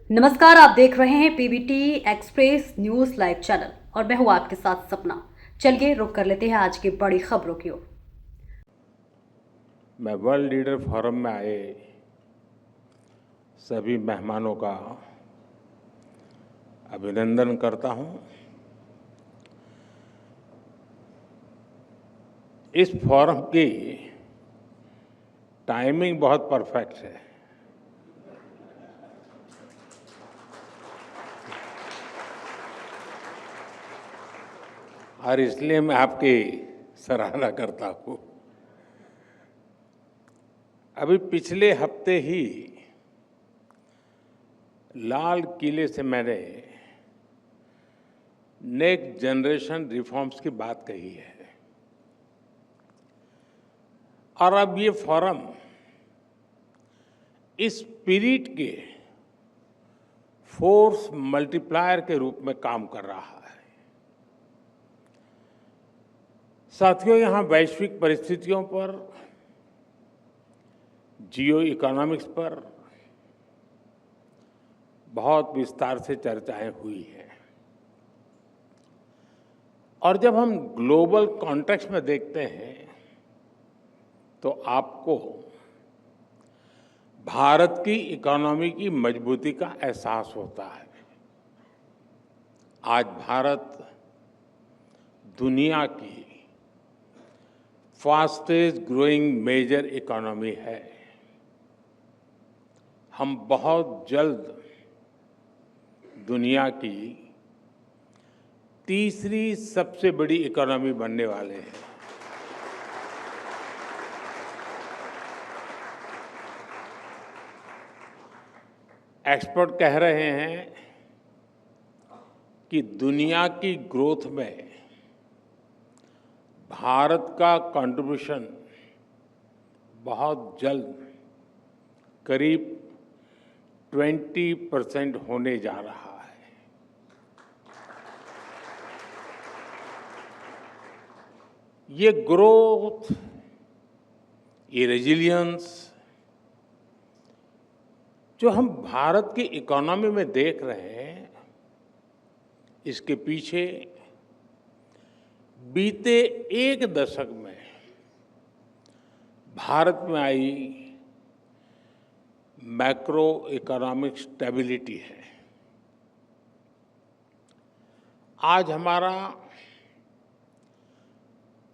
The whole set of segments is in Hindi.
नमस्कार, आप देख रहे हैं PBT express news live channel और मैं हूं आपके साथ सपना। चलिए रुक कर लेते हैं आज की बड़ी खबरों की ओर। मैं वर्ल्ड लीडर फोरम में आए सभी मेहमानों का अभिनंदन करता हूं। इस फोरम की टाइमिंग बहुत परफेक्ट है। और इसलिए मैं आपकी सराहना करता हूं। अभी पिछले हफ्ते ही लाल किले से मैंने नेक्स्ट जनरेशन रिफॉर्म्स की बात कही है और अब ये फोरम इस स्पिरिट के फोर्स मल्टीप्लायर के रूप में काम कर रहा है। साथियों, यहाँ वैश्विक परिस्थितियों पर, जियो इकोनॉमिक्स पर बहुत विस्तार से चर्चाएं हुई हैं और जब हम ग्लोबल कॉन्टेक्स्ट में देखते हैं तो आपको भारत की इकोनॉमी की मजबूती का एहसास होता है। आज भारत दुनिया की फास्टेस्ट ग्रोइंग मेजर इकोनॉमी है। हम बहुत जल्द दुनिया की तीसरी सबसे बड़ी इकोनॉमी बनने वाले हैं। एक्सपर्ट कह रहे हैं कि दुनिया की ग्रोथ में भारत का कंट्रीब्यूशन बहुत जल्द करीब 20% होने जा रहा है। ये ग्रोथ, ये रेजिलियंस जो हम भारत की इकोनॉमी में देख रहे हैं, इसके पीछे बीते एक दशक में भारत में आई मैक्रो इकोनॉमिक स्टेबिलिटी है। आज हमारा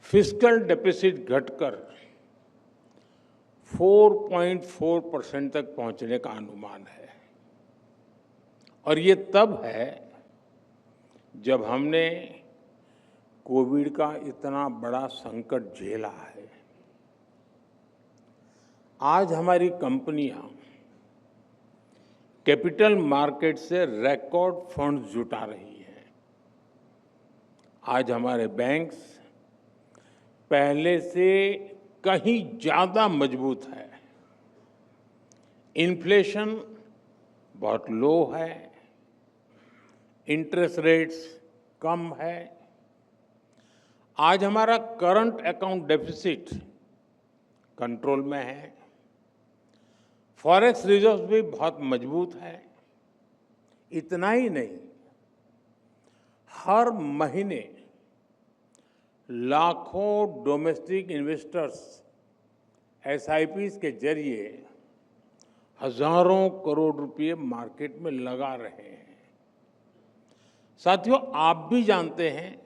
फिस्कल डेफिसिट घटकर 4.4% तक पहुंचने का अनुमान है और ये तब है जब हमने कोविड का इतना बड़ा संकट झेला है। आज हमारी कंपनियां कैपिटल मार्केट से रिकॉर्ड फंड्स जुटा रही हैं। आज हमारे बैंक्स पहले से कहीं ज्यादा मजबूत है। इन्फ्लेशन बहुत लो है, इंटरेस्ट रेट्स कम है। आज हमारा करंट अकाउंट डेफिसिट कंट्रोल में है। फॉरेक्स रिजर्व भी बहुत मजबूत है। इतना ही नहीं, हर महीने लाखों डोमेस्टिक इन्वेस्टर्स एसआईपीज के जरिए हजारों करोड़ रुपए मार्केट में लगा रहे हैं। साथियों, आप भी जानते हैं,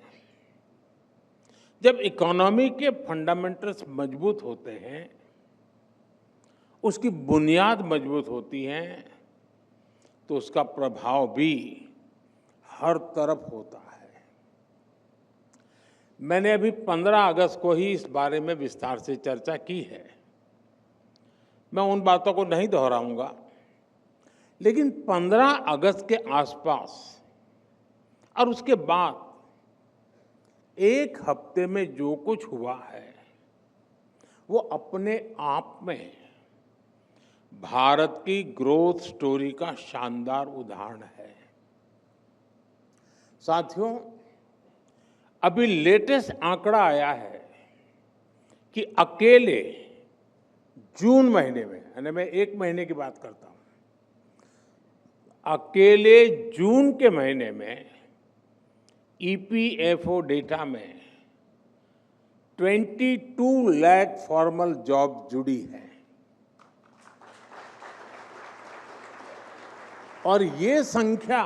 जब इकोनॉमी के फंडामेंटल्स मजबूत होते हैं, उसकी बुनियाद मजबूत होती है, तो उसका प्रभाव भी हर तरफ होता है। मैंने अभी 15 अगस्त को ही इस बारे में विस्तार से चर्चा की है। मैं उन बातों को नहीं दोहराऊंगा, लेकिन 15 अगस्त के आसपास और उसके बाद एक हफ्ते में जो कुछ हुआ है, वो अपने आप में भारत की ग्रोथ स्टोरी का शानदार उदाहरण है। साथियों, अभी लेटेस्ट आंकड़ा आया है कि अकेले जून महीने में, यानी मैं एक महीने की बात करता हूं, अकेले जून के महीने में ईपीएफओ डेटा में 22 लाख फॉर्मल जॉब जुड़ी है और ये संख्या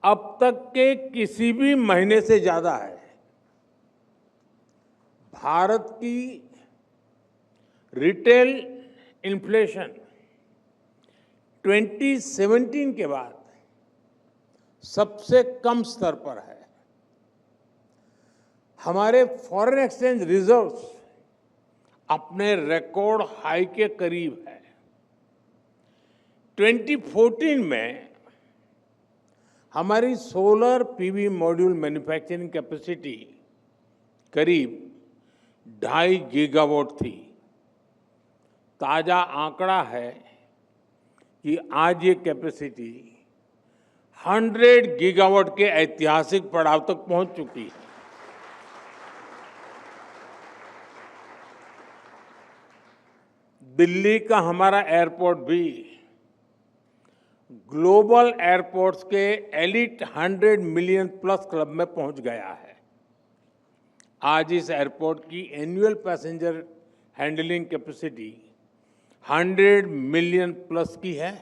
अब तक के किसी भी महीने से ज्यादा है। भारत की रिटेल इन्फ्लेशन 2017 के बाद सबसे कम स्तर पर है। हमारे फॉरेन एक्सचेंज रिजर्व्स अपने रिकॉर्ड हाई के करीब है। 2014 में हमारी solar PV module manufacturing capacity करीब 2.5 गीगावाट थी। ताजा आंकड़ा है कि आज ये कैपेसिटी 100 गीगावाट के ऐतिहासिक पड़ाव तक पहुंच चुकी है। दिल्ली का हमारा एयरपोर्ट भी ग्लोबल एयरपोर्ट्स के एलिट 100 मिलियन प्लस क्लब में पहुंच गया है। आज इस एयरपोर्ट की annual passenger handling capacity 100 million plus की है।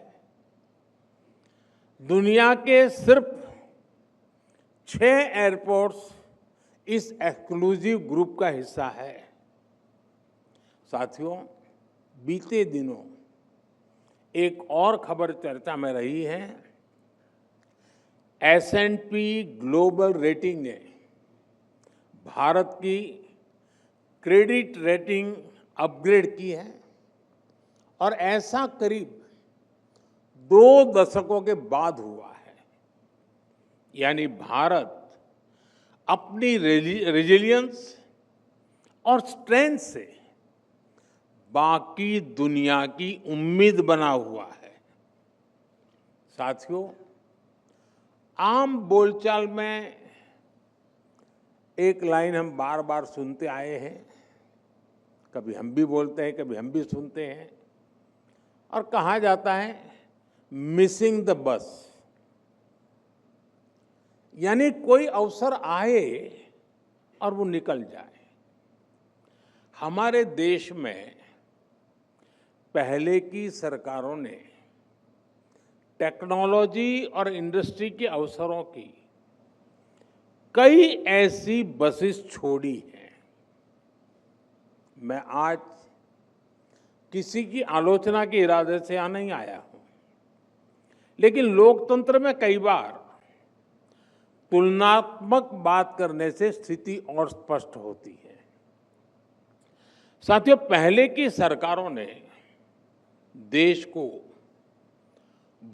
दुनिया के सिर्फ 6 एयरपोर्ट्स इस एक्सक्लूसिव ग्रुप का हिस्सा है। साथियों, बीते दिनों एक और खबर चर्चा में रही है। S&P ग्लोबल रेटिंग ने भारत की क्रेडिट रेटिंग अपग्रेड की है और ऐसा करीब 2 दशकों के बाद हुआ है। यानी भारत अपनी रेजिलियंस और स्ट्रेंथ से बाकी दुनिया की उम्मीद बना हुआ है। साथियों, आम बोलचाल में एक लाइन हम बार बार सुनते आए हैं। कभी हम भी बोलते हैं, कभी हम भी सुनते हैं और कहा जाता है मिसिंग द बस। यानी कोई अवसर आए और वो निकल जाए। हमारे देश में पहले की सरकारों ने टेक्नोलॉजी और इंडस्ट्री के अवसरों की कई ऐसी बसेस छोड़ी हैं। मैं आज किसी की आलोचना के इरादे से यहाँ नहीं आया हूं, लेकिन लोकतंत्र में कई बार तुलनात्मक बात करने से स्थिति और स्पष्ट होती है। साथियों, पहले की सरकारों ने देश को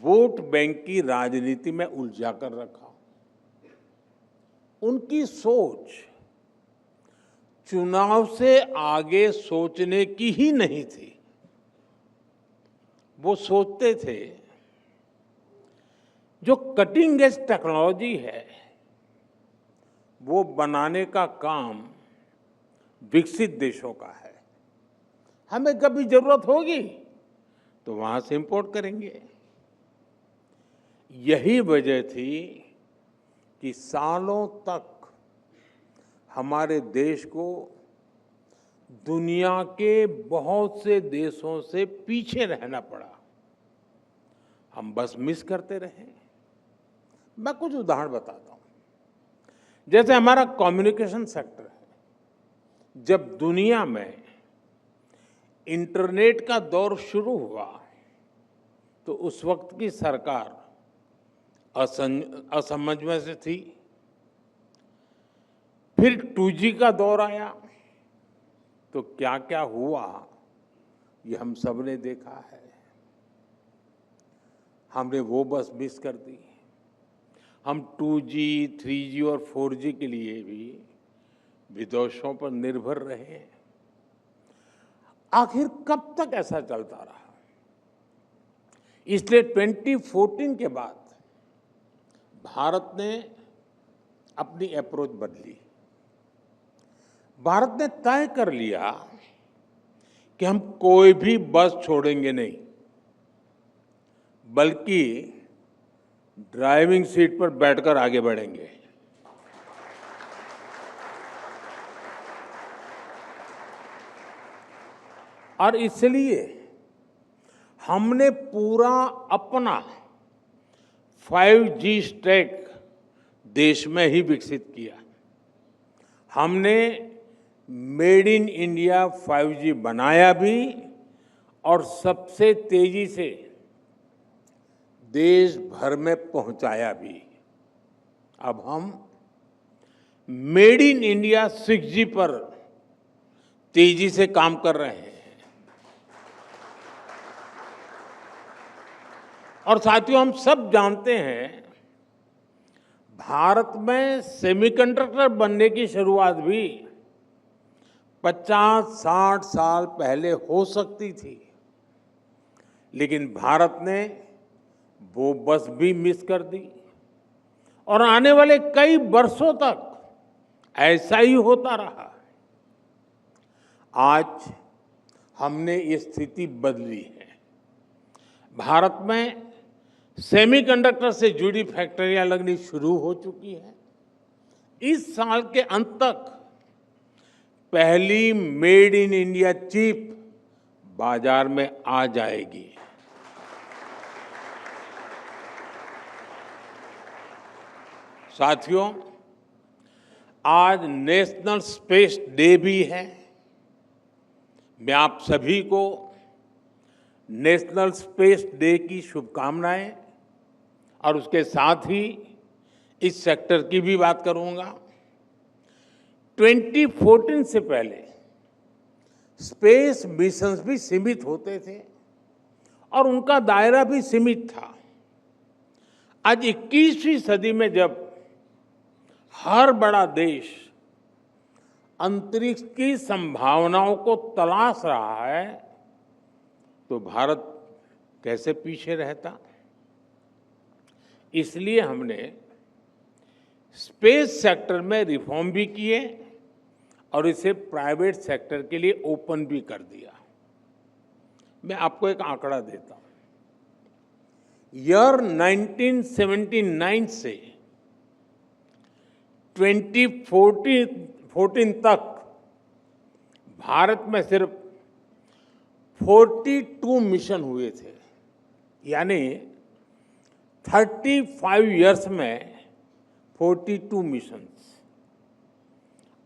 वोट बैंक की राजनीति में उलझा कर रखा। उनकी सोच चुनाव से आगे सोचने की ही नहीं थी। वो सोचते थे जो कटिंग एज टेक्नोलॉजी है वो बनाने का काम विकसित देशों का है। हमें कभी जरूरत होगी तो वहां से इंपोर्ट करेंगे। यही वजह थी कि सालों तक हमारे देश को दुनिया के बहुत से देशों से पीछे रहना पड़ा। हम बस मिस करते रहे। मैं कुछ उदाहरण बताता हूं। जैसे हमारा कम्युनिकेशन सेक्टर है। जब दुनिया में इंटरनेट का दौर शुरू हुआ तो उस वक्त की सरकार असमंज में से थी। फिर 2G का दौर आया तो क्या क्या हुआ ये हम सब ने देखा है। हमने वो बस मिस कर दी। हम 2G, 3G और 4G के लिए भी विदेशों पर निर्भर रहे। आखिर कब तक ऐसा चलता रहा? इसलिए 2014 के बाद भारत ने अपनी अप्रोच बदली। भारत ने तय कर लिया कि हम कोई भी बस छोड़ेंगे नहीं। बल्कि ड्राइविंग सीट पर बैठकर आगे बढ़ेंगे। और इसलिए हमने पूरा अपना 5G स्टैक देश में ही विकसित किया। हमने मेड इन इंडिया 5G बनाया भी और सबसे तेजी से देश भर में पहुंचाया भी। अब हम मेड इन इंडिया 6G पर तेजी से काम कर रहे हैं। और साथियों, हम सब जानते हैं भारत में सेमीकंडक्टर बनने की शुरुआत भी 50-60 साल पहले हो सकती थी, लेकिन भारत ने वो बस भी मिस कर दी और आने वाले कई वर्षों तक ऐसा ही होता रहा। आज हमने ये स्थिति बदली है। भारत में सेमीकंडक्टर से जुड़ी फैक्ट्रियां लगनी शुरू हो चुकी हैं। इस साल के अंत तक पहली मेड इन इंडिया चिप बाजार में आ जाएगी। साथियों, आज नेशनल स्पेस डे भी है। मैं आप सभी को नेशनल स्पेस डे की शुभकामनाएं और उसके साथ ही इस सेक्टर की भी बात करूंगा। 2014 से पहले स्पेस मिशंस भी सीमित होते थे और उनका दायरा भी सीमित था। आज 21वीं सदी में जब हर बड़ा देश अंतरिक्ष की संभावनाओं को तलाश रहा है, तो भारत कैसे पीछे रहता। इसलिए हमने स्पेस सेक्टर में रिफॉर्म भी किए और इसे प्राइवेट सेक्टर के लिए ओपन भी कर दिया। मैं आपको एक आंकड़ा देता हूं। ईयर 1979 से 2014 तक भारत में सिर्फ 42 मिशन हुए थे, यानी 35 इयर्स में 42 मिशंस।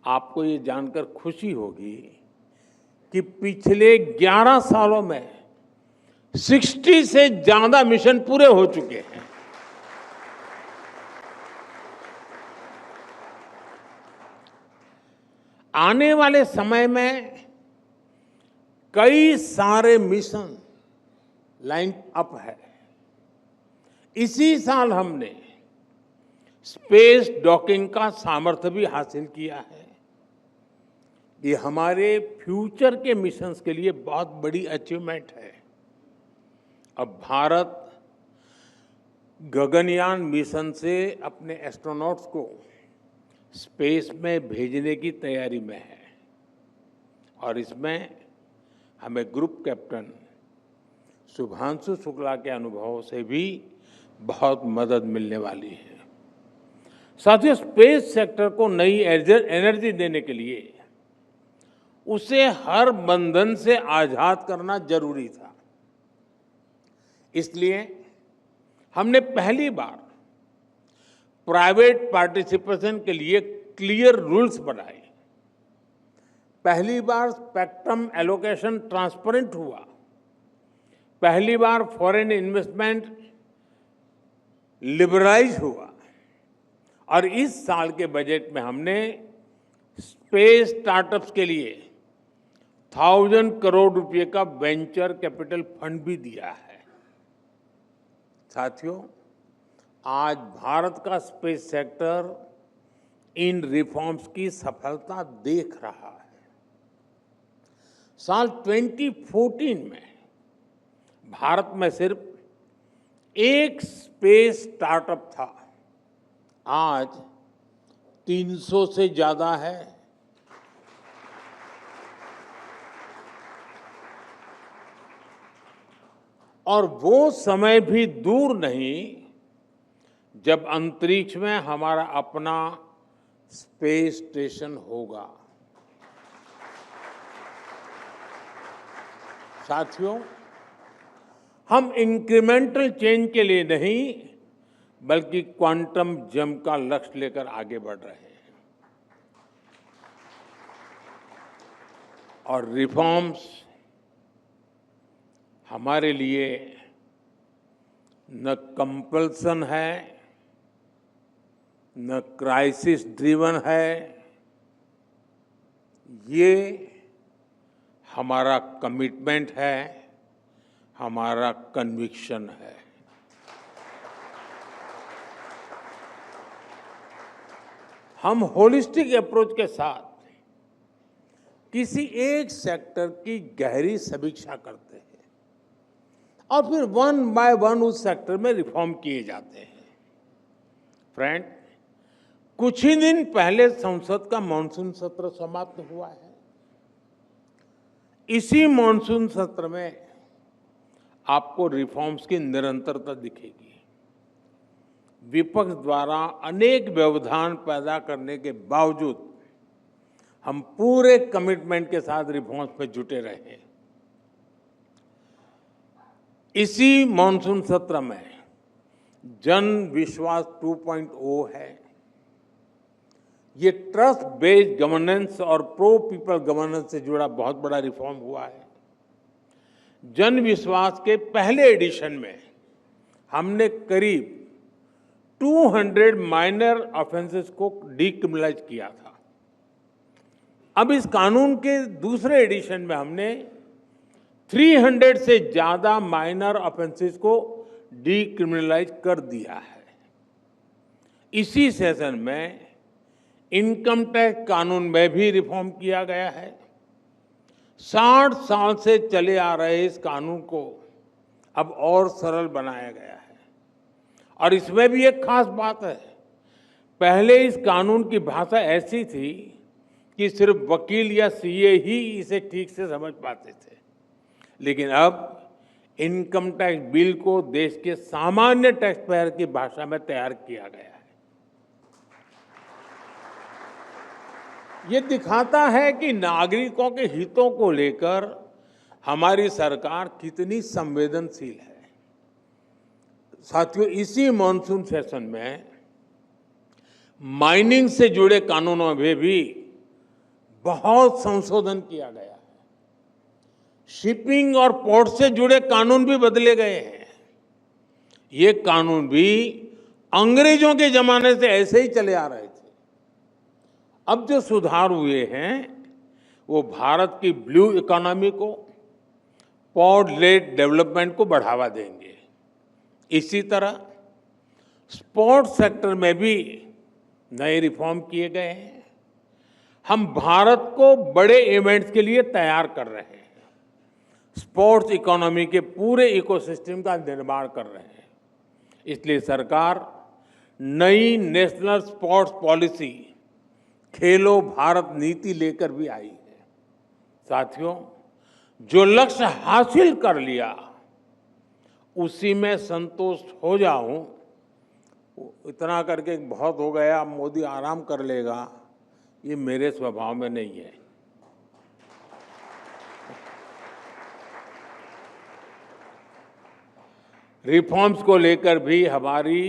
आपको ये जानकर खुशी होगी कि पिछले 11 सालों में 60 से ज्यादा मिशन पूरे हो चुके हैं। आने वाले समय में कई सारे मिशन लाइन अप है। इसी साल हमने स्पेस डॉकिंग का सामर्थ्य भी हासिल किया है। ये हमारे फ्यूचर के मिशंस के लिए बहुत बड़ी अचीवमेंट है। अब भारत गगनयान मिशन से अपने एस्ट्रोनॉट्स को स्पेस में भेजने की तैयारी में है और इसमें हमें ग्रुप कैप्टन शुभांशु शुक्ला के अनुभवों से भी बहुत मदद मिलने वाली है। साथियों, स्पेस सेक्टर को नई एनर्जी देने के लिए उसे हर बंधन से आजाद करना जरूरी था। इसलिए हमने पहली बार प्राइवेट पार्टिसिपेशन के लिए क्लियर रूल्स बनाए। पहली बार स्पेक्ट्रम एलोकेशन ट्रांसपेरेंट हुआ। पहली बार फॉरेन इन्वेस्टमेंट लिबरलाइज हुआ और इस साल के बजट में हमने स्पेस स्टार्टअप्स के लिए 1000 करोड़ रुपए का वेंचर कैपिटल फंड भी दिया है। साथियों, आज भारत का स्पेस सेक्टर इन रिफॉर्म्स की सफलता देख रहा है। साल 2014 में भारत में सिर्फ एक स्पेस स्टार्टअप था, आज 300 से ज्यादा है। और वो समय भी दूर नहीं जब अंतरिक्ष में हमारा अपना स्पेस स्टेशन होगा। साथियों, हम इंक्रीमेंटल चेंज के लिए नहीं बल्कि क्वांटम जंप का लक्ष्य लेकर आगे बढ़ रहे हैं। और रिफॉर्म्स हमारे लिए न कंपल्सन है, न क्राइसिस ड्रिवन है, ये हमारा कमिटमेंट है, हमारा कन्विक्शन है। हम होलिस्टिक अप्रोच के साथ किसी एक सेक्टर की गहरी समीक्षा करते हैं और फिर वन बाय वन उस सेक्टर में रिफॉर्म किए जाते हैं। फ्रेंड, कुछ ही दिन पहले संसद का मॉनसून सत्र समाप्त हुआ है। इसी मॉनसून सत्र में आपको रिफॉर्म्स की निरंतरता दिखेगी। विपक्ष द्वारा अनेक व्यवधान पैदा करने के बावजूद हम पूरे कमिटमेंट के साथ रिफॉर्म्स पे जुटे रहे। इसी मॉनसून सत्र में जन विश्वास 2.0 है। ये ट्रस्ट बेस्ड गवर्नेंस और प्रो पीपल गवर्नेंस से जुड़ा बहुत बड़ा रिफॉर्म हुआ है। जन विश्वास के पहले एडिशन में हमने करीब 200 माइनर ऑफेंसेस को डीक्रिमिनलाइज किया था। अब इस कानून के दूसरे एडिशन में हमने 300 से ज्यादा माइनर ऑफेंसेस को डीक्रिमिनलाइज कर दिया है। इसी सेशन में इनकम टैक्स कानून में भी रिफॉर्म किया गया है। 60 साल से चले आ रहे इस कानून को अब और सरल बनाया गया है। और इसमें भी एक खास बात है, पहले इस कानून की भाषा ऐसी थी कि सिर्फ वकील या सीए ही इसे ठीक से समझ पाते थे, लेकिन अब इनकम टैक्स बिल को देश के सामान्य टैक्स पेयर की भाषा में तैयार किया गया है। ये दिखाता है कि नागरिकों के हितों को लेकर हमारी सरकार कितनी संवेदनशील है। साथियों, इसी मॉनसून सेशन में माइनिंग से जुड़े कानूनों में भी बहुत संशोधन किया गया है। शिपिंग और पोर्ट से जुड़े कानून भी बदले गए हैं। ये कानून भी अंग्रेजों के जमाने से ऐसे ही चले आ रहे थे। अब जो सुधार हुए हैं वो भारत की ब्लू इकोनॉमी को, पोर्ट लेड डेवलपमेंट को बढ़ावा देंगे। इसी तरह स्पोर्ट्स सेक्टर में भी नए रिफॉर्म किए गए हैं। हम भारत को बड़े इवेंट्स के लिए तैयार कर रहे हैं। स्पोर्ट्स इकोनॉमी के पूरे इकोसिस्टम का निर्माण कर रहे हैं। इसलिए सरकार नई नेशनल स्पोर्ट्स पॉलिसी खेलो भारत नीति लेकर भी आई है। साथियों, जो लक्ष्य हासिल कर लिया उसी में संतुष्ट हो जाऊं, इतना करके बहुत हो गया, मोदी आराम कर लेगा, ये मेरे स्वभाव में नहीं है। रिफॉर्म्स को लेकर भी हमारी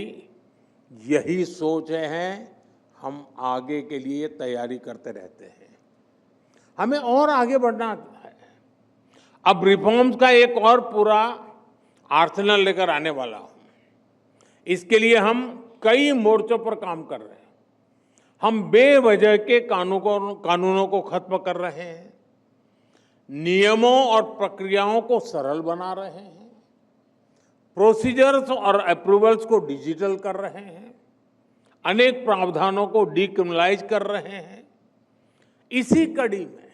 यही सोच है। हम आगे के लिए तैयारी करते रहते हैं। हमें और आगे बढ़ना है। अब रिफॉर्म्स का एक और पूरा आर्सेनल लेकर आने वाला हूं। इसके लिए हम कई मोर्चों पर काम कर रहे हैं। हम बेवजह के कानूनों को खत्म कर रहे हैं, नियमों और प्रक्रियाओं को सरल बना रहे हैं, प्रोसीजर्स और अप्रूवल्स को डिजिटल कर रहे हैं, अनेक प्रावधानों को डीक्रिमिनलाइज कर रहे हैं। इसी कड़ी में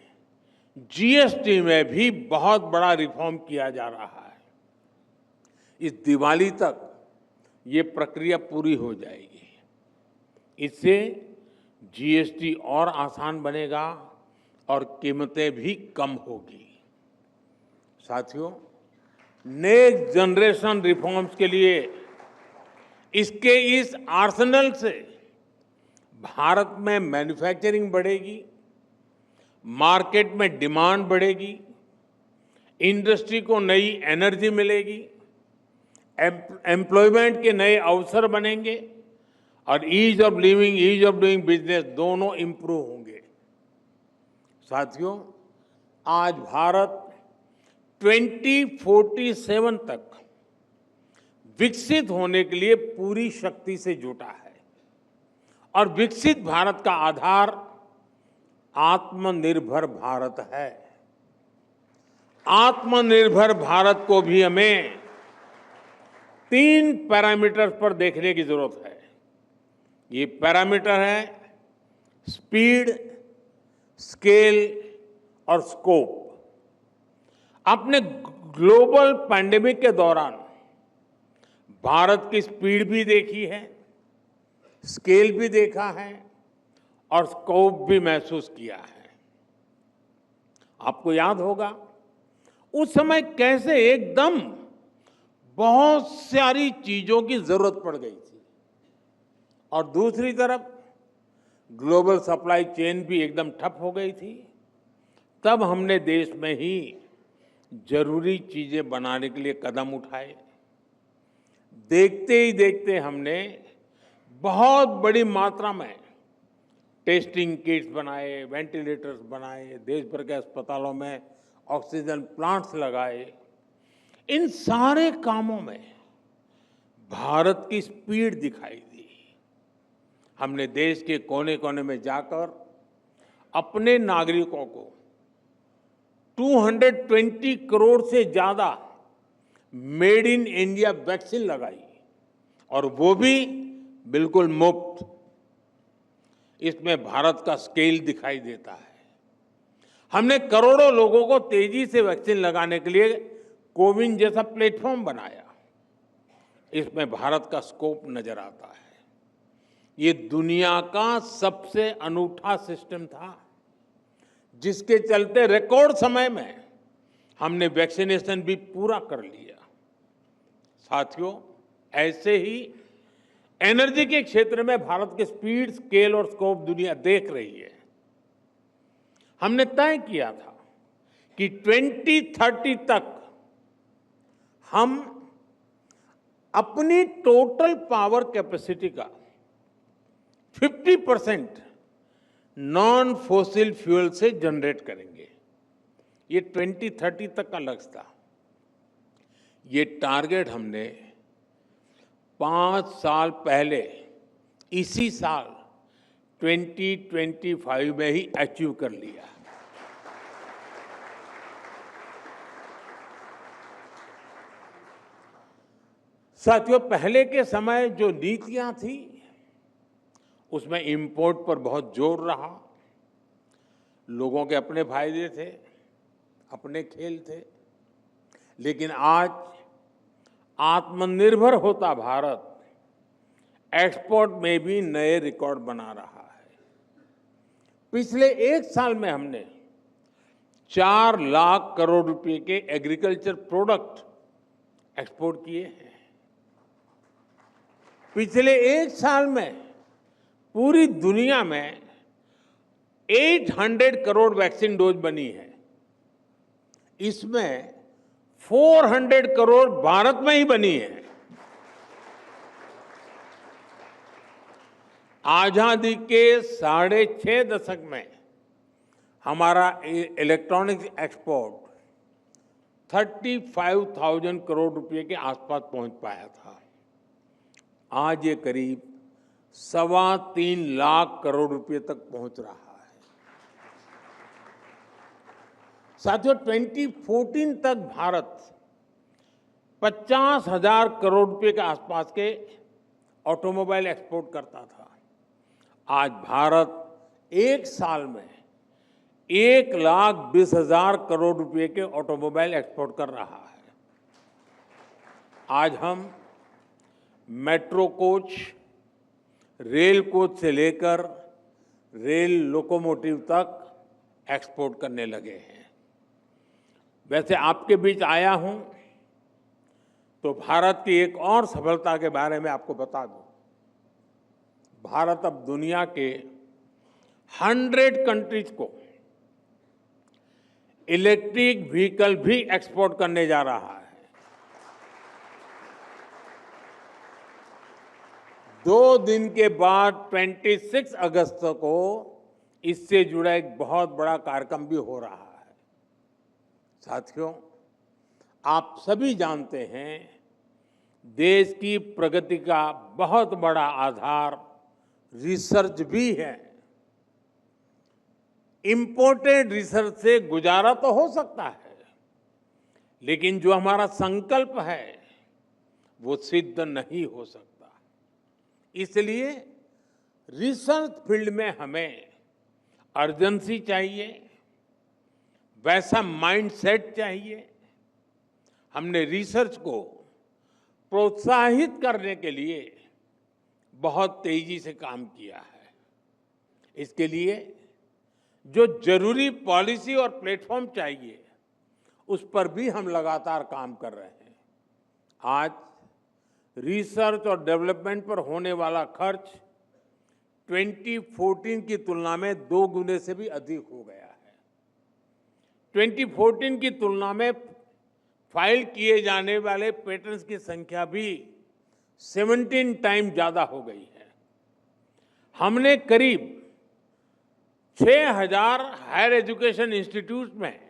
जीएसटी में भी बहुत बड़ा रिफॉर्म किया जा रहा है। इस दिवाली तक ये प्रक्रिया पूरी हो जाएगी। इससे जीएसटी और आसान बनेगा और कीमतें भी कम होगी। साथियों, नेक्स्ट जनरेशन रिफॉर्म्स के लिए इसके इस आर्सेनल से भारत में मैन्युफैक्चरिंग बढ़ेगी, मार्केट में डिमांड बढ़ेगी, इंडस्ट्री को नई एनर्जी मिलेगी, एम्प्लॉयमेंट के नए अवसर बनेंगे और ease of living, ease of doing business दोनों इंप्रूव होंगे। साथियों, आज भारत 2047 तक विकसित होने के लिए पूरी शक्ति से जुटा है और विकसित भारत का आधार आत्मनिर्भर भारत है। आत्मनिर्भर भारत को भी हमें 3 पैरामीटर्स पर देखने की जरूरत है। ये पैरामीटर है स्पीड, स्केल और स्कोप। आपने ग्लोबल पैंडेमिक के दौरान भारत की स्पीड भी देखी है, स्केल भी देखा है और स्कोप भी महसूस किया है। आपको याद होगा उस समय कैसे एकदम बहुत सारी चीजों की जरूरत पड़ गई थी और दूसरी तरफ ग्लोबल सप्लाई चेन भी एकदम ठप हो गई थी। तब हमने देश में ही जरूरी चीजें बनाने के लिए कदम उठाए। देखते ही देखते हमने बहुत बड़ी मात्रा में टेस्टिंग किट्स बनाए, वेंटिलेटर्स बनाए, देश भर के अस्पतालों में ऑक्सीजन प्लांट्स लगाए। इन सारे कामों में भारत की स्पीड दिखाई दी। हमने देश के कोने कोने में जाकर अपने नागरिकों को 220 करोड़ से ज्यादा मेड इन इंडिया वैक्सीन लगाई और वो भी बिल्कुल मुफ्त। इसमें भारत का स्केल दिखाई देता है। हमने करोड़ों लोगों को तेजी से वैक्सीन लगाने के लिए कोविन जैसा प्लेटफॉर्म बनाया। इसमें भारत का स्कोप नजर आता है। ये दुनिया का सबसे अनूठा सिस्टम था जिसके चलते रिकॉर्ड समय में हमने वैक्सीनेशन भी पूरा कर लिया। साथियों, ऐसे ही एनर्जी के क्षेत्र में भारत के स्पीड, स्केल और स्कोप दुनिया देख रही है। हमने तय किया था कि 2030 तक हम अपनी टोटल पावर कैपेसिटी का 50% नॉन फॉसिल फ्यूल से जनरेट करेंगे। ये 2030 तक का लक्ष्य था। ये टारगेट हमने 5 साल पहले इसी साल 2025 में ही अचीव कर लिया। साथियों, पहले के समय जो नीतियां थी उसमें इंपोर्ट पर बहुत जोर रहा। लोगों के अपने फायदे थे, अपने खेल थे। लेकिन आज आत्मनिर्भर होता भारत एक्सपोर्ट में भी नए रिकॉर्ड बना रहा है। पिछले 1 साल में हमने 4 लाख करोड़ रुपए के एग्रीकल्चर प्रोडक्ट एक्सपोर्ट किए हैं। पिछले 1 साल में पूरी दुनिया में 800 करोड़ वैक्सीन डोज बनी है। इसमें 400 करोड़ भारत में ही बनी है। आजादी के 6.5 दशक में हमारा इलेक्ट्रॉनिक्स एक्सपोर्ट 35,000 करोड़ रुपए के आसपास पहुंच पाया था। आज ये करीब 3.25 लाख करोड़ रुपए तक पहुंच रहा है। साथियों, 2014 तक भारत 50,000 करोड़ रुपए के आसपास के ऑटोमोबाइल एक्सपोर्ट करता था। आज भारत 1 साल में 1,20,000 करोड़ रुपए के ऑटोमोबाइल एक्सपोर्ट कर रहा है। आज हम मेट्रो कोच, रेल कोच से लेकर रेल लोकोमोटिव तक एक्सपोर्ट करने लगे हैं। वैसे आपके बीच आया हूं तो भारत की एक और सफलता के बारे में आपको बता दूं। भारत अब दुनिया के 100 कंट्रीज को इलेक्ट्रिक व्हीकल भी एक्सपोर्ट करने जा रहा है। 2 दिन के बाद 26 अगस्त को इससे जुड़ा एक बहुत बड़ा कार्यक्रम भी हो रहा है। साथियों, आप सभी जानते हैं, देश की प्रगति का बहुत बड़ा आधार रिसर्च भी है। इंपोर्टेड रिसर्च से गुजारा तो हो सकता है, लेकिन जो हमारा संकल्प है वो सिद्ध नहीं हो सकता। इसलिए रिसर्च फील्ड में हमें अर्जेंसी चाहिए, वैसा माइंडसेट चाहिए। हमने रिसर्च को प्रोत्साहित करने के लिए बहुत तेजी से काम किया है। इसके लिए जो जरूरी पॉलिसी और प्लेटफॉर्म चाहिए, उस पर भी हम लगातार काम कर रहे हैं। आज रिसर्च और डेवलपमेंट पर होने वाला खर्च 2014 की तुलना में 2 गुने से भी अधिक हो गया है। 2014 की तुलना में फाइल किए जाने वाले पेटेंट्स की संख्या भी 17 टाइम ज्यादा हो गई है। हमने करीब 6,000 हायर एजुकेशन इंस्टीट्यूट में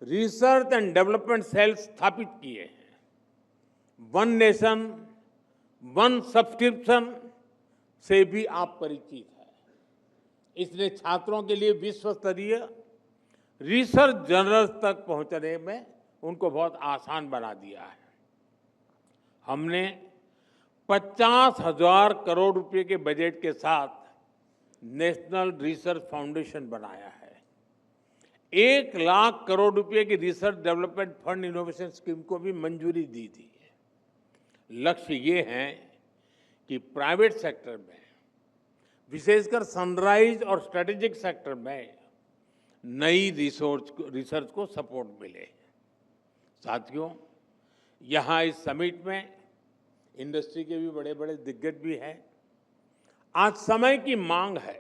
रिसर्च एंड डेवलपमेंट सेल्स स्थापित किए हैं। वन नेशन वन सब्सक्रिप्शन से भी आप परिचित हैं। इसने छात्रों के लिए विश्व स्तरीय रिसर्च जर्नल्स तक पहुंचने में उनको बहुत आसान बना दिया है। हमने 50,000 करोड़ रुपए के बजट के साथ नेशनल रिसर्च फाउंडेशन बनाया है। 1 लाख करोड़ रुपए की research development fund innovation scheme को भी मंजूरी दी थी। लक्ष्य ये है कि प्राइवेट सेक्टर में, विशेषकर सनराइज और स्ट्रेटेजिक सेक्टर में नई रिसर्च को सपोर्ट मिले। साथियों, यहाँ इस समिट में इंडस्ट्री के भी बड़े बड़े दिग्गज भी हैं। आज समय की मांग है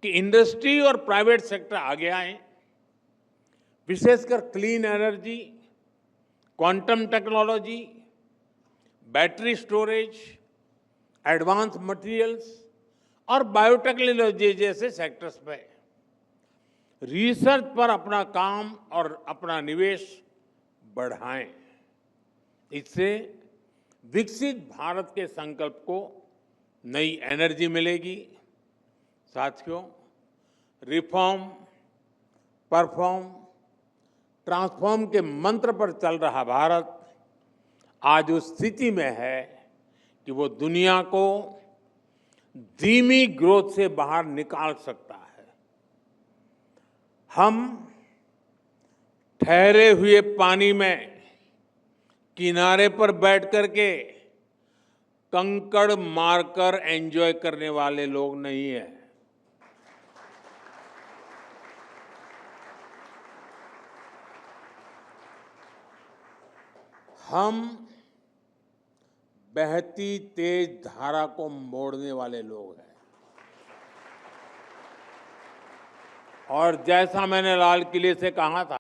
कि इंडस्ट्री और प्राइवेट सेक्टर आगे आए, विशेषकर clean energy, quantum technology, battery storage, advance materials और बायोटेक्नोलॉजी जैसे सेक्टर्स में रिसर्च पर अपना काम और अपना निवेश बढ़ाएं। इससे विकसित भारत के संकल्प को नई एनर्जी मिलेगी। साथियों, रिफॉर्म, परफॉर्म, ट्रांसफॉर्म के मंत्र पर चल रहा भारत आज उस स्थिति में है कि वो दुनिया को धीमी ग्रोथ से बाहर निकाल सकता है। हम ठहरे हुए पानी में किनारे पर बैठ करके कंकड़ मारकर एंजॉय करने वाले लोग नहीं हैं। हम बहती तेज धारा को मोड़ने वाले लोग हैं। और जैसा मैंने लाल किले से कहा था,